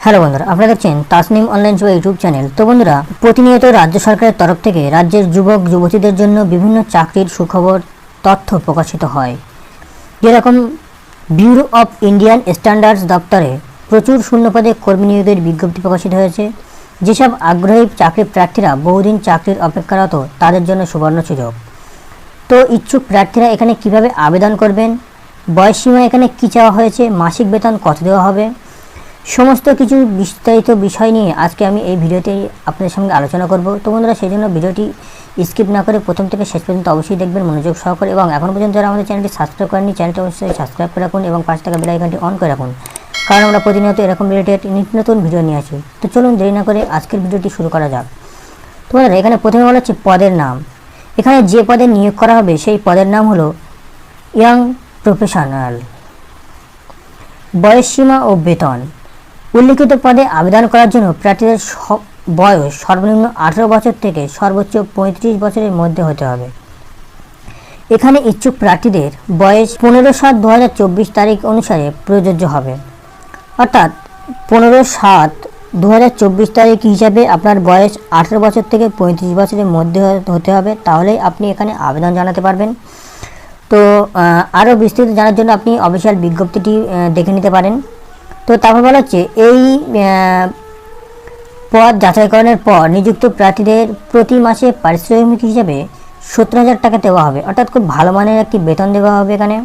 Hello বন্ধুরা, আপনারা দেখছেন তাসনিম অনলাইন সেবা ইউটিউব চ্যানেল। তো বন্ধুরা, প্রতিনিয়ত রাজ্য সরকারের তরফ থেকে রাজ্যের যুবক যুবতীদের জন্য বিভিন্ন চাকরির সুখবর তথ্য প্রকাশিত হয়। যেরকম ব্যুরো অফ ইন্ডিয়ান স্ট্যান্ডার্ডস দপ্তরে প্রচুর শূন্যপদে কর্মী নিয়োগের বিজ্ঞপ্তি প্রকাশিত হয়েছে। যেসব আগ্রহী চাকরি প্রার্থীরা বহুদিন চাকরির অপেক্ষারত তাদের জন্য সুবর্ণ সুযোগ। তো ইচ্ছুক প্রার্থীরা এখানে কিভাবে আবেদন করবেন, বয়সসীমা এখানে কী চাওয়া হয়েছে, মাসিক বেতন কত দেওয়া হবে, সমস্ত কিছু বিস্তারিত বিষয় নিয়ে আজকে আমি এই ভিডিওতে আপনাদের সঙ্গে আলোচনা করব। তো বন্ধুরা, সেই জন্য ভিডিওটি স্কিপ না করে প্রথম থেকে শেষ পর্যন্ত অবশ্যই দেখবেন মনোযোগ সহকারে, এবং এখনও পর্যন্ত যারা আমাদের চ্যানেলটি সাবস্ক্রাইব করেননি চ্যানেলটি অবশ্যই সাবস্ক্রাইব করে রাখুন এবং পাঁচ টাকা বেল আইকনটি অন করে রাখুন, কারণ আমরা প্রতিনিয়ত এরকম রিলেটেড নিত্য নতুন ভিডিও নিয়ে আসি। তো চলুন দেরি না করে আজকের ভিডিওটি শুরু করা যাক। তো বন্ধুরা, এখানে প্রথমে বলা হচ্ছে পদের নাম। এখানে যে পদে নিয়োগ করা হবে সেই পদের নাম হলো ইয়াং প্রফেশনাল। বয়সসীমা ও বেতন। উল্লিখিত পদে আবেদন করার জন্য প্রার্থীদের বয়স সর্বনিম্ন 18 বছর থেকে সর্বোচ্চ 35 বছরের মধ্যে হতে হবে। এখানে ইচ্ছুক প্রার্থীদের বয়স 15/7/2024 তারিখ অনুসারে প্রযোজ্য হবে। অর্থাৎ 15/7/2024 তারিখ হিসাবে আপনার বয়স 18 বছর থেকে 35 বছরের মধ্যে হতে হবে, তাহলেই আপনি এখানে আবেদন জানাতে পারবেন। তো আরও বিস্তৃত জানার জন্য আপনি অফিসিয়াল বিজ্ঞপ্তিটি দেখে নিতে পারেন। তো তারপর বলা হচ্ছে এই পদ যাচাইকরণের পর নিযুক্ত প্রার্থীদের প্রতি মাসে পারিশ্রমিক হিসাবে 70,000 টাকা দেওয়া হবে। অর্থাৎ খুব ভালো মানের একটি বেতন দেওয়া হবে এখানে।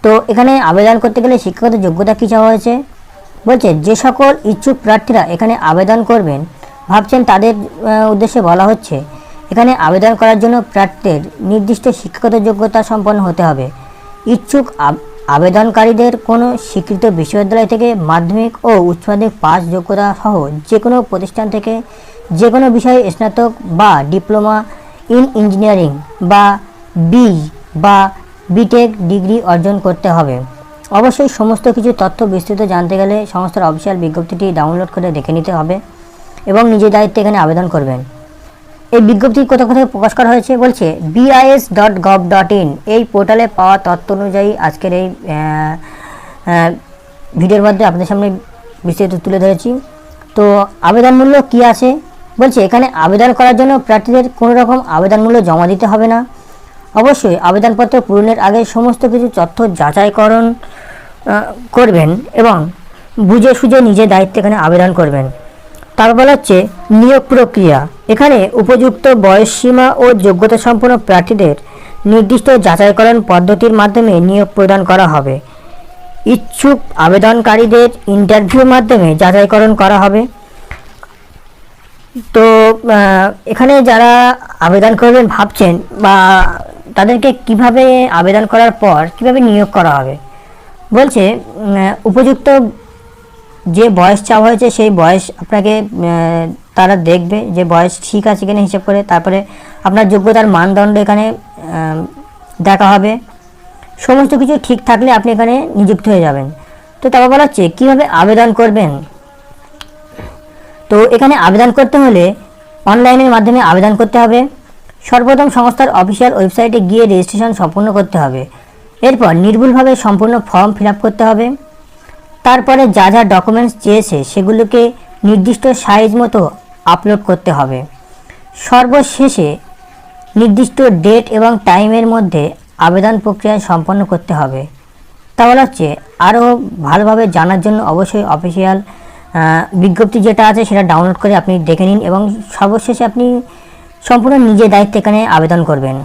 তো এখানে আবেদন করতে গেলে শিক্ষাগত যোগ্যতা কী চাওয়া হয়েছে বলছে, যে সকল ইচ্ছুক প্রার্থীরা এখানে আবেদন করবেন ভাবছেন তাদের উদ্দেশ্যে বলা হচ্ছে, এখানে আবেদন করার জন্য প্রার্থীদের নির্দিষ্ট শিক্ষাগত যোগ্যতা সম্পন্ন হতে হবে। ইচ্ছুক আবেদনকারীদের কোনো স্বীকৃত বিশ্ববিদ্যালয় থেকে মাধ্যমিক ও উচ্চ মাধ্যমিক পাস যোগ্যতা সহ যে কোনো প্রতিষ্ঠান থেকে যে কোনো বিষয়ে স্নাতক বা ডিপ্লোমা ইন ইঞ্জিনিয়ারিং বা বা বিটেক ডিগ্রি অর্জন করতে হবে। অবশ্যই সমস্ত কিছু তথ্য বিস্তৃত জানতে গেলে সংস্থার অফিসিয়াল বিজ্ঞপ্তিটি ডাউনলোড করে দেখে নিতে হবে এবং নিজের দায়িত্বে এখানে আবেদন করবেন। এই বিজ্ঞপ্তি কোথাও কোথায় প্রকাশ করা হয়েছে বলছে bis.gov.in এই পোর্টালে পাওয়া তথ্য অনুযায়ী আজকের এই ভিডিওর মধ্যে আপনাদের সামনে বিস্তারিত তুলে ধরেছি। তো আবেদন মূল্য কী আছে বলছে, এখানে আবেদন করার জন্য প্রার্থীদের কোনো রকম আবেদন মূল্য জমা দিতে হবে না। অবশ্যই আবেদনপত্র পূরণের আগে সমস্ত কিছু তথ্য যাচাইকরণ করবেন এবং বুঝে সুঝে নিজের দায়িত্বে এখানে আবেদন করবেন। তারপর বলা হচ্ছে নিয়োগ প্রক্রিয়া। এখানে উপযুক্ত বয়সসীমা ও যোগ্যতা সম্পন্ন প্রার্থীদের নির্দিষ্ট যাচাইকরণ পদ্ধতির মাধ্যমে নিয়োগ প্রদান করা হবে। ইচ্ছুক আবেদনকারীদের ইন্টারভিউর মাধ্যমে যাচাইকরণ করা হবে। তো এখানে যারা আবেদন করবেন ভাবছেন বা তাদেরকে কিভাবে আবেদন করার পর কিভাবে নিয়োগ করা হবে বলছে, উপযুক্ত যে বয়স চাওয়া হয়েছে সেই বয়স আপনাকে তারা দেখবে যে বয়স ঠিক আছে কিনা হিসাব করে, তারপরে আপনার যোগ্যতার মানদণ্ড এখানে দেখা হবে। সমস্ত কিছু ঠিক থাকলে আপনি এখানে নিযুক্ত হয়ে যাবেন। তো তারপর বলা হচ্ছে কীভাবে আবেদন করবেন। তো এখানে আবেদন করতে হলে অনলাইনের মাধ্যমে আবেদন করতে হবে। সর্বপ্রথম সংস্থার অফিসিয়াল ওয়েবসাইটে গিয়ে রেজিস্ট্রেশন সম্পূর্ণ করতে হবে। এরপর নির্ভুলভাবে সম্পূর্ণ ফর্ম ফিল আপ করতে হবে। তারপরে যা যা ডকুমেন্টস চেয়েছে সেগুলোকে নির্দিষ্ট সাইজ মতো আপলোড করতে হবে। সর্বশেষে নির্দিষ্ট ডেট এবং টাইমের মধ্যে আবেদন প্রক্রিয়া সম্পন্ন করতে হবে। তাহলে হচ্ছে আরও ভালোভাবে জানার জন্য অবশ্যই অফিসিয়াল বিজ্ঞপ্তি যেটা আছে সেটা ডাউনলোড করে আপনি দেখে নিন এবং সর্বশেষে আপনি সম্পূর্ণ নিজের দায়িত্বে এখানে আবেদন করবেন।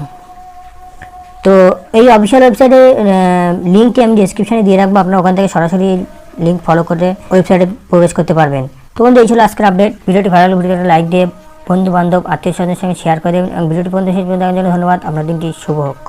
তো এই অফিসিয়াল ওয়েবসাইটে লিঙ্কটি আমি ডিসক্রিপশানে দিয়ে রাখবো, আপনারা ওখান থেকে সরাসরি লিঙ্ক ফলো করে ওয়েবসাইটে প্রবেশ করতে পারবেন। তো বন্ধু, এই ছিল আজকের আপডেট। ভিডিওটি ভালো লাগলে ভিডিওটা লাইক দিয়ে বন্ধু বান্ধব আত্মীয় স্বজনের সঙ্গে শেয়ার করে দেবেন এবং ভিডিওটি পর্যন্ত শেষ পর্যন্ত দেখার জন্য ধন্যবাদ। আপনার দিনটি শুভ হোক।